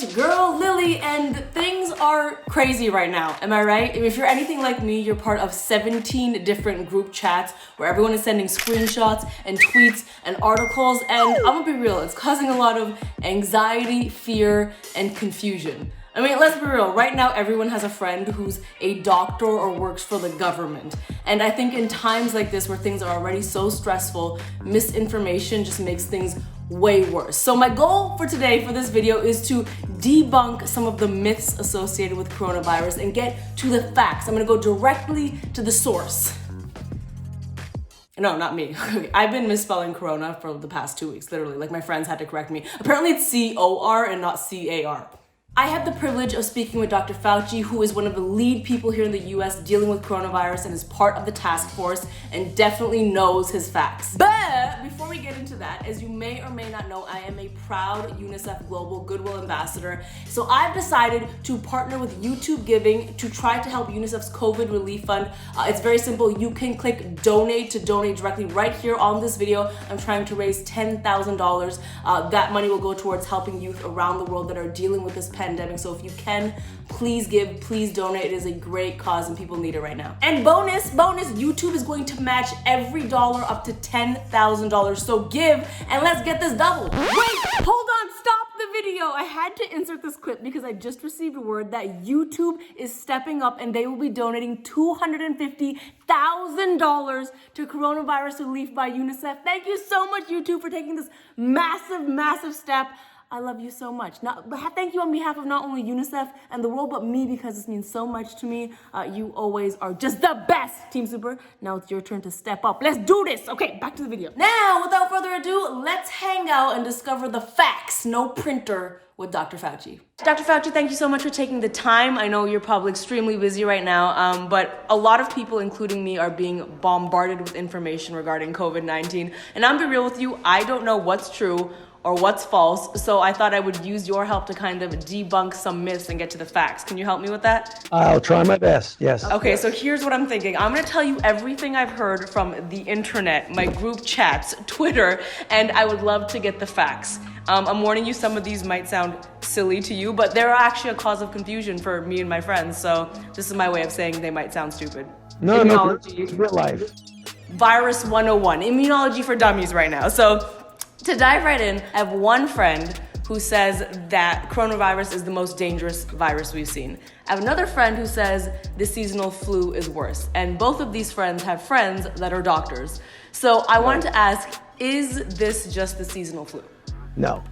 it's your girl Lily, and things are crazy right now, am I right? If you're anything like me, you're part of 17 different group chats where everyone is sending screenshots and tweets and articles, and I'm gonna be real, it's causing a lot of anxiety, fear, and confusion. I mean, let's be real, right now everyone has a friend who's a doctor or works for the government. And I think in times like this where things are already so stressful, misinformation just makes things way worse. So my goal for today for this video is to debunk some of the myths associated with coronavirus and get to the facts. I'm gonna go directly to the source. No, not me. I've been misspelling corona for the past 2 weeks, literally. Like my friends had to correct me. Apparently it's C-O-R and not C-A-R. I had the privilege of speaking with Dr. Fauci, who is one of the lead people here in the US dealing with coronavirus and is part of the task force and definitely knows his facts. But before we get into that, as you may or may not know, I am a proud UNICEF Global Goodwill Ambassador. So I've decided to partner with YouTube Giving to try to help UNICEF's COVID Relief Fund. It's very simple. You can click donate to donate directly right here on this video. I'm trying to raise $10,000. That money will go towards helping youth around the world that are dealing with this pandemic. So if you can, please give, please donate. It is a great cause and people need it right now. And bonus, YouTube is going to match every dollar up to $10,000. So give and let's get this double. Wait, hold on, stop the video. I had to insert this clip because I just received word that YouTube is stepping up and they will be donating $250,000 to coronavirus relief by UNICEF. Thank you so much, YouTube, for taking this massive step. I love you so much. Thank you on behalf of not only UNICEF and the world, but me, because this means so much to me. You always are just the best, Team Super. Now it's your turn to step up. Let's do this. Okay, back to the video. Now, without further ado, let's hang out and discover the facts. No printer with Dr. Fauci. Dr. Fauci, thank you so much for taking the time. I know you're probably extremely busy right now, but a lot of people, including me, are being bombarded with information regarding COVID-19. And I'm gonna be real with you, I don't know what's true or what's false, so I thought I would use your help to kind of debunk some myths and get to the facts. Can you help me with that? I'll try my best, yes. Okay, so here's what I'm thinking. I'm gonna tell you everything I've heard from the internet, my group chats, Twitter, and I would love to get the facts. I'm warning you, some of these might sound silly to you, but they're actually a cause of confusion for me and my friends, so this is my way of saying they might sound stupid. No, it's real life. Virus 101, immunology for dummies right now. So, to dive right in, I have one friend who says that coronavirus is the most dangerous virus we've seen. I have another friend who says the seasonal flu is worse. And both of these friends have friends that are doctors. So I wanted to ask, is this just the seasonal flu? No.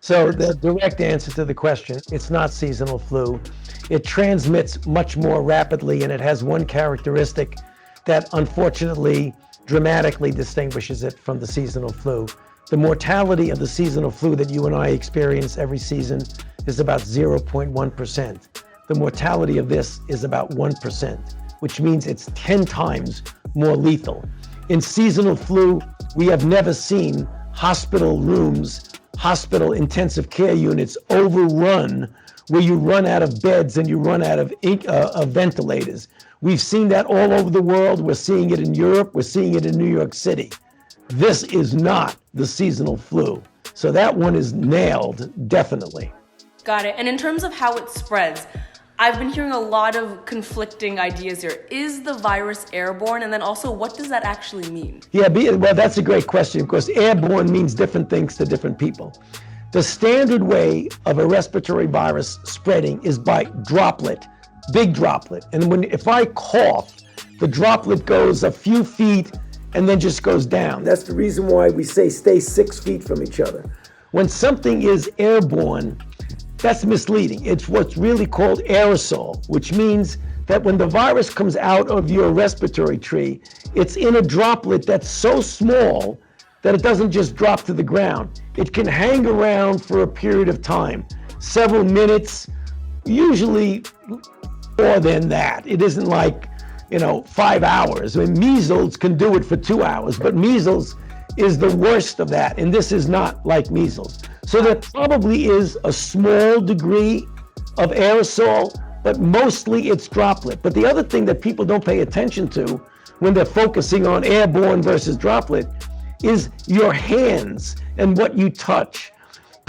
So the direct answer to the question, it's not seasonal flu. It transmits much more rapidly, and it has one characteristic that unfortunately dramatically distinguishes it from the seasonal flu. The mortality of the seasonal flu that you and I experience every season is about 0.1%. The mortality of this is about 1%, which means it's 10 times more lethal. In seasonal flu, we have never seen hospital rooms, hospital intensive care units overrun, where you run out of beds and you run out of ventilators. We've seen that all over the world. We're seeing it in Europe. We're seeing it in New York City. This is not the seasonal flu. So that one is nailed, definitely. Got it. And in terms of how it spreads, I've been hearing a lot of conflicting ideas here. Is the virus airborne? And then also, what does that actually mean? Yeah, well, that's a great question, because airborne means different things to different people. The standard way of a respiratory virus spreading is by droplet, big droplet. And if I cough, the droplet goes a few feet and then just goes down. That's the reason why we say stay 6 feet from each other. When something is airborne, that's misleading. It's what's really called aerosol, which means that when the virus comes out of your respiratory tree, it's in a droplet that's so small that it doesn't just drop to the ground. It can hang around for a period of time, several minutes, usually more than that. It isn't like 5 hours. I mean, measles can do it for 2 hours, but measles is the worst of that, and this is not like measles. So there probably is a small degree of aerosol, but mostly it's droplet. But the other thing that people don't pay attention to when they're focusing on airborne versus droplet is your hands and what you touch.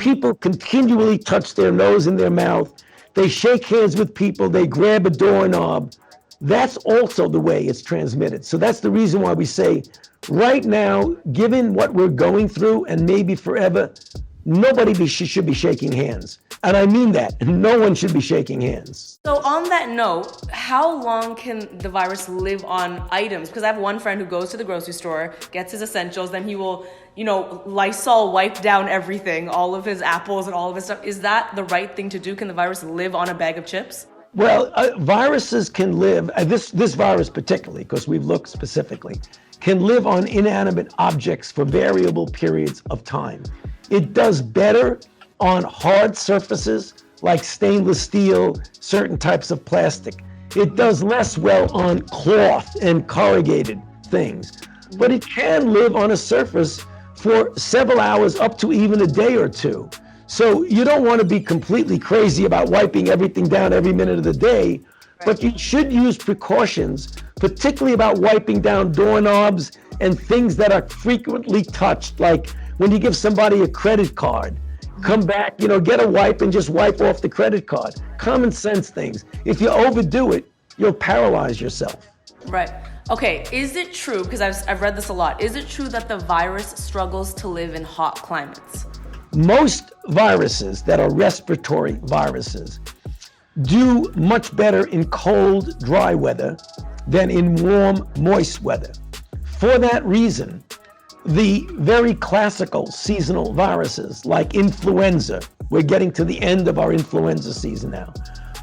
people continually touch their nose and their mouth. They shake hands with people. They grab a doorknob. That's also the way it's transmitted. So that's the reason why we say right now, given what we're going through and maybe forever, nobody should be shaking hands. And I mean that. No one should be shaking hands. So on that note, how long can the virus live on items? Because I have one friend who goes to the grocery store, gets his essentials, then he will, Lysol wipe down everything, all of his apples and all of his stuff. Is that the right thing to do? Can the virus live on a bag of chips? Well, viruses can live, this virus particularly, because we've looked specifically, can live on inanimate objects for variable periods of time. It does better on hard surfaces like stainless steel, certain types of plastic. It does less well on cloth and corrugated things, but it can live on a surface for several hours, up to even a day or two. So you don't want to be completely crazy about wiping everything down every minute of the day, but you should use precautions, particularly about wiping down doorknobs and things that are frequently touched, like when you give somebody a credit card, come back, get a wipe and just wipe off the credit card. Common sense things. If you overdo it, you'll paralyze yourself. Right. Okay, is it true, because I've read this a lot, is it true that the virus struggles to live in hot climates? Most viruses that are respiratory viruses do much better in cold, dry weather than in warm, moist weather. For that reason, the very classical seasonal viruses like influenza, we're getting to the end of our influenza season now,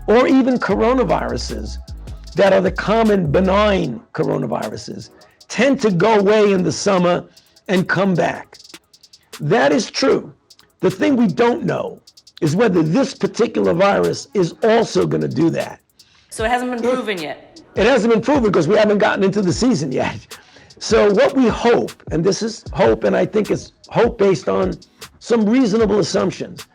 or even coronaviruses that are the common benign coronaviruses, tend to go away in the summer and come back. That is true. The thing we don't know is whether this particular virus is also going to do that. So it hasn't been proven yet? It hasn't been proven because we haven't gotten into the season yet. So what we hope, and this is hope, and I think it's hope based on some reasonable assumptions,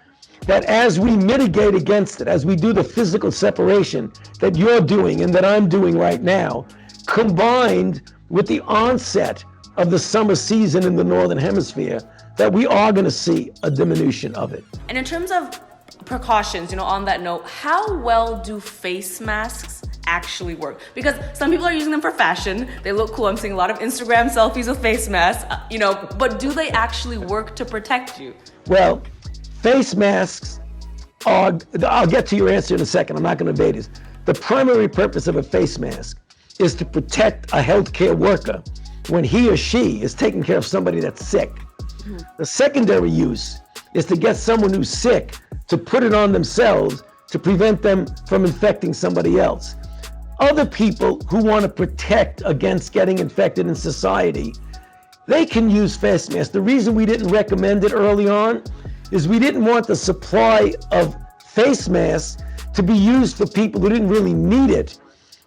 that as we mitigate against it, as we do the physical separation that you're doing and that I'm doing right now, combined with the onset of the summer season in the Northern Hemisphere, that we are going to see a diminution of it. And in terms of precautions, on that note, how well do face masks actually work? Because some people are using them for fashion. They look cool. I'm seeing a lot of Instagram selfies with face masks, but do they actually work to protect you? Well, face masks are, I'll get to your answer in a second. I'm not going to evade it. The primary purpose of a face mask is to protect a healthcare worker when he or she is taking care of somebody that's sick. Mm-hmm. The secondary use is to get someone who's sick to put it on themselves to prevent them from infecting somebody else. Other people who want to protect against getting infected in society, they can use face masks. The reason we didn't recommend it early on is we didn't want the supply of face masks to be used for people who didn't really need it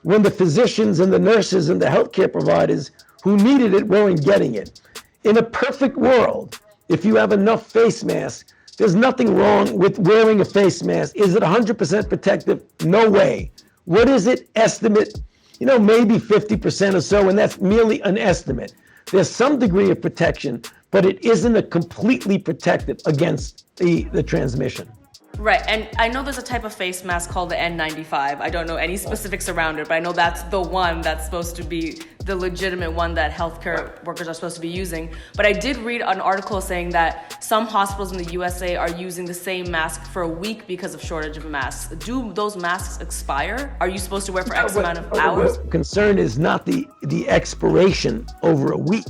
when the physicians and the nurses and the healthcare providers who needed it weren't getting it. In a perfect world, if you have enough face masks, there's nothing wrong with wearing a face mask. Is it 100% protective? No way. What is it? Estimate, maybe 50% or so, and that's merely an estimate. There's some degree of protection, but it isn't a completely protective against the transmission. Right, and I know there's a type of face mask called the N95. I don't know any specifics around it, but I know that's the one that's supposed to be the legitimate one that healthcare workers are supposed to be using. But I did read an article saying that some hospitals in the USA are using the same mask for a week because of shortage of masks. Do those masks expire? Are you supposed to wear for X amount of hours? The concern is not the expiration over a week.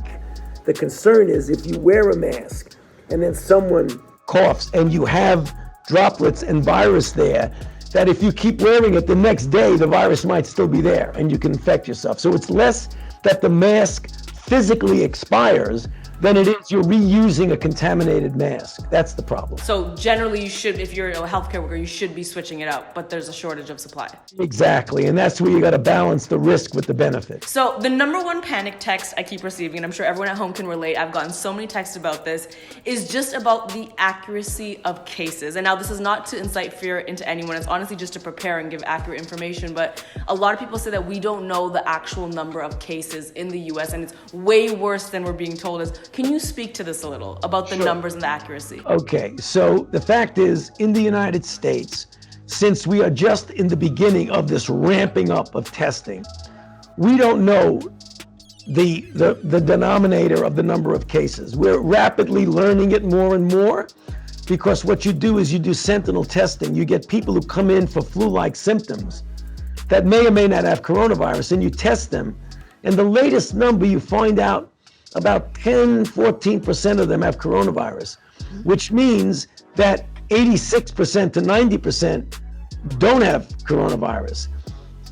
The concern is if you wear a mask and then someone coughs and you have droplets and virus there, that if you keep wearing it the next day, the virus might still be there and you can infect yourself. So it's less that the mask physically expires than it is you're reusing a contaminated mask. That's the problem. So generally you should, if you're a healthcare worker, you should be switching it out, but there's a shortage of supply. Exactly, and that's where you gotta balance the risk with the benefit. So the number one panic text I keep receiving, and I'm sure everyone at home can relate, I've gotten so many texts about this, is just about the accuracy of cases. And now this is not to incite fear into anyone, it's honestly just to prepare and give accurate information, but a lot of people say that we don't know the actual number of cases in the US, and it's way worse than we're being told. As Can you speak to this a little about the numbers and the accuracy? Okay, so the fact is, in the United States, since we are just in the beginning of this ramping up of testing, we don't know the denominator of the number of cases. We're rapidly learning it more and more, because what you do is you do sentinel testing. You get people who come in for flu-like symptoms that may or may not have coronavirus, and you test them. And the latest number, you find out about 14% of them have coronavirus, which means that 86% to 90% don't have coronavirus.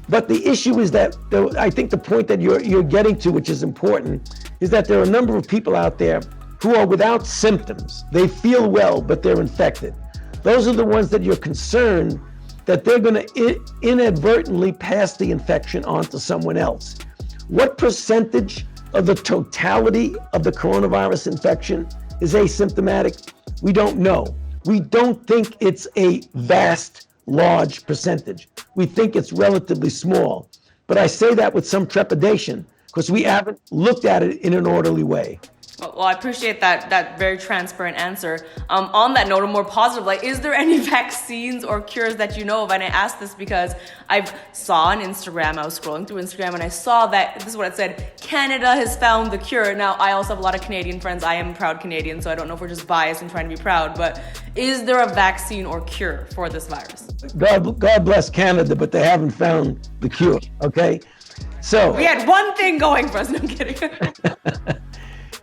But the issue is that, I think the point that you're getting to, which is important, is that there are a number of people out there who are without symptoms. They feel well, but they're infected. Those are the ones that you're concerned that they're going to inadvertently pass the infection on to someone else. What percentage of the totality of the coronavirus infection is asymptomatic? We don't know. We don't think it's a vast, large percentage. We think it's relatively small. But I say that with some trepidation because we haven't looked at it in an orderly way. Well, I appreciate that very transparent answer. On that note, a more positive, like, is there any vaccines or cures that you know of? And I asked this because I saw on Instagram, I was scrolling through Instagram, and I saw that, this is what it said, Canada has found the cure. Now, I also have a lot of Canadian friends. I am a proud Canadian, so I don't know if we're just biased and trying to be proud, but is there a vaccine or cure for this virus? God bless Canada, but they haven't found the cure, okay? So we had one thing going for us. No, I'm kidding.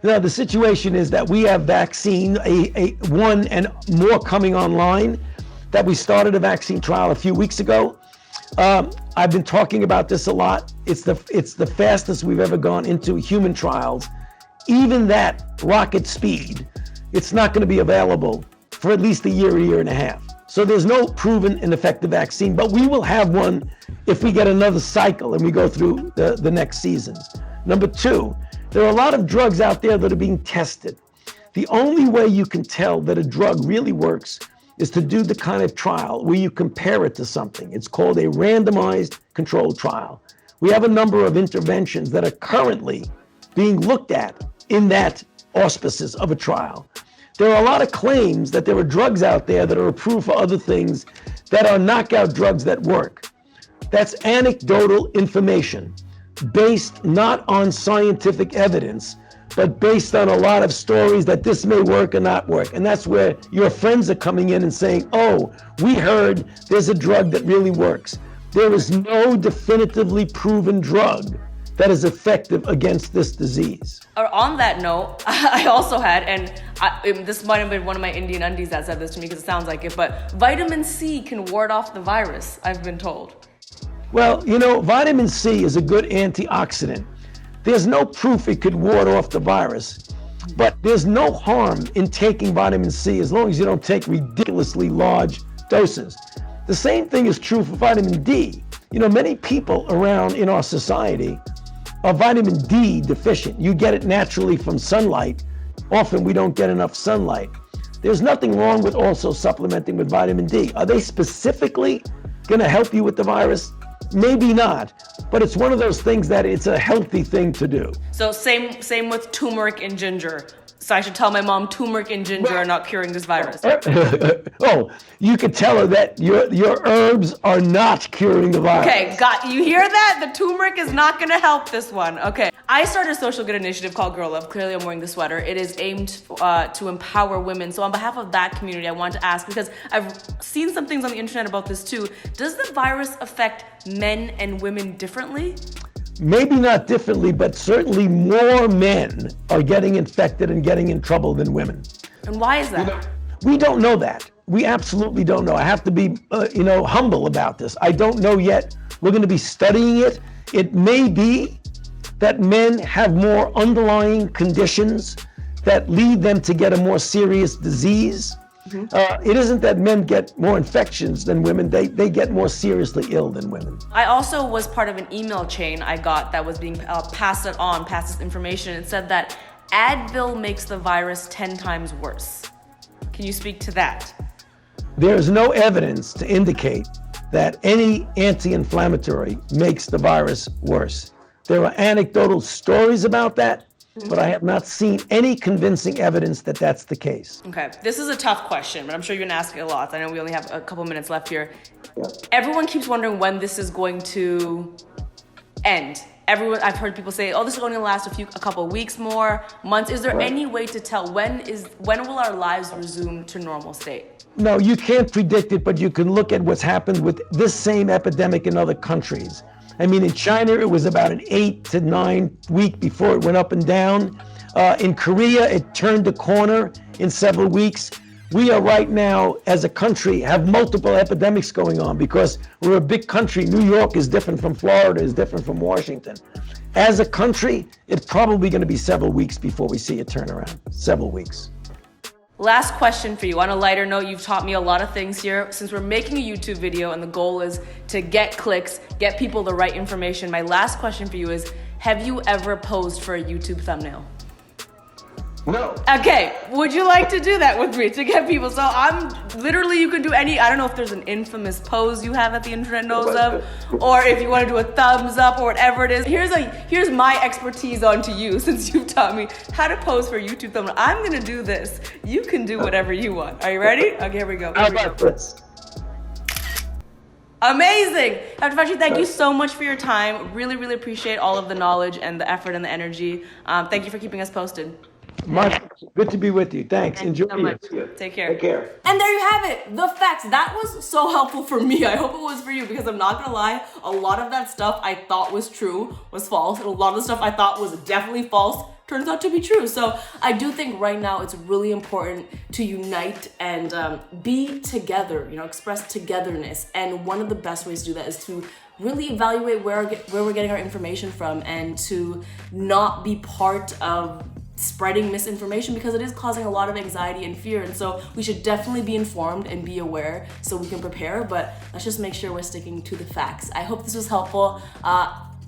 No, the situation is that we have vaccine, one and more coming online, that we started a vaccine trial a few weeks ago. I've been talking about this a lot. It's the fastest we've ever gone into human trials. Even that rocket speed, it's not going to be available for at least a year and a half. So there's no proven and effective vaccine, but we will have one if we get another cycle and we go through the next seasons. Number two, there are a lot of drugs out there that are being tested. The only way you can tell that a drug really works is to do the kind of trial where you compare it to something. It's called a randomized controlled trial. We have a number of interventions that are currently being looked at in that auspices of a trial. There are a lot of claims that there are drugs out there that are approved for other things that are knockout drugs that work. That's anecdotal information, based not on scientific evidence, but based on a lot of stories that this may work or not work. And that's where your friends are coming in and saying, oh, we heard there's a drug that really works. There is no definitively proven drug that is effective against this disease. On that note, I also had, and this might have been one of my Indian undies that said this to me because it sounds like it, but vitamin C can ward off the virus, I've been told. Well, you know, vitamin C is a good antioxidant. There's no proof it could ward off the virus, but there's no harm in taking vitamin C as long as you don't take ridiculously large doses. The same thing is true for vitamin D. You know, many people around in our society are vitamin D deficient. You get it naturally from sunlight. Often we don't get enough sunlight. There's nothing wrong with also supplementing with vitamin D. Are they specifically going to help you with the virus? Maybe not, but it's one of those things that it's a healthy thing to do. So same with turmeric and ginger. So I should tell my mom turmeric and ginger are not curing this virus. Oh, you could tell her that your herbs are not curing the virus. Okay, you hear that? The turmeric is not going to help this one. Okay. I started a social good initiative called Girl Love. Clearly, I'm wearing the sweater. It is aimed to empower women. So on behalf of that community, I want to ask, because I've seen some things on the internet about this too. Does the virus affect men and women differently? Maybe not differently, but certainly more men are getting infected and getting in trouble than women. And why is that? We don't know that. We absolutely don't know. I have to be, humble about this. I don't know yet. We're going to be studying it. It may be that men have more underlying conditions that lead them to get a more serious disease. It isn't that men get more infections than women. They get more seriously ill than women. I also was part of an email chain I got that was being passed this information. It said that Advil makes the virus 10 times worse. Can you speak to that? There's no evidence to indicate that any anti-inflammatory makes the virus worse. There are anecdotal stories about that, but I have not seen any convincing evidence that that's the case. Okay, this is a tough question, but I'm sure you're gonna ask it a lot. I know we only have a couple minutes left here. Yeah. Everyone keeps wondering when this is going to end. I've heard people say, oh, this is going to last a couple of weeks more, months. Is there any way to tell when will our lives resume to normal state? No, you can't predict it, but you can look at what's happened with this same epidemic in other countries. I mean, in China, it was about an 8 to 9 week before it went up and down. In Korea, it turned the corner in several weeks. We are right now, as a country, have multiple epidemics going on because we're a big country. New York is different from Florida, is different from Washington. As a country, it's probably going to be several weeks before we see a turnaround. Several weeks. Last question for you. On a lighter note, you've taught me a lot of things here. Since we're making a YouTube video and the goal is to get clicks, get people the right information, my last question for you is, have you ever posed for a YouTube thumbnail? No. Okay, would you like to do that with me to get people? So you can do any, I don't know if there's an infamous pose you have that the internet knows of, or if you want to do a thumbs up or whatever it is. Here's my expertise onto you since you've taught me how to pose for a YouTube thumbnail. I'm gonna do this. You can do whatever you want. Are you ready? Okay, here we go. How about this? Amazing! Dr. Fauci, thank you so much for your time. Really, really appreciate all of the knowledge and the effort and the energy. Thank you for keeping us posted. Mark, good to be with you. Thanks. Enjoy it. Take care. Take care. And there you have it. The facts. That was so helpful for me. I hope it was for you because I'm not gonna lie. A lot of that stuff I thought was true was false. And a lot of the stuff I thought was definitely false turns out to be true. So I do think right now it's really important to unite and be together, express togetherness. And one of the best ways to do that is to really evaluate where we're getting our information from and to not be part of spreading misinformation because it is causing a lot of anxiety and fear. And so we should definitely be informed and be aware so we can prepare, but let's just make sure we're sticking to the facts. I hope this was helpful.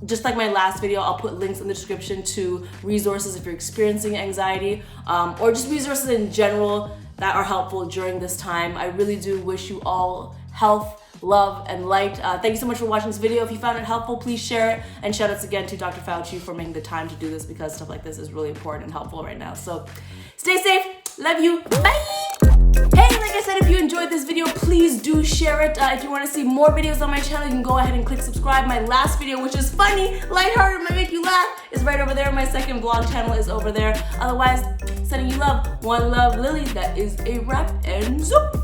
Just like my last video, I'll put links in the description to resources if you're experiencing anxiety, or just resources in general that are helpful during this time. I really do wish you all health, love, and light. Thank you so much for watching this video. If you found it helpful, please share it. And shout outs again to Dr. Fauci for making the time to do this because stuff like this is really important and helpful right now. So stay safe. Love you. Bye. Hey, like I said, if you enjoyed this video, please do share it. If you want to see more videos on my channel, you can go ahead and click subscribe. My last video, which is funny, lighthearted, might make you laugh, is right over there. My second vlog channel is over there. Otherwise, sending you love. One love, Lilly. That is a wrap and zoop.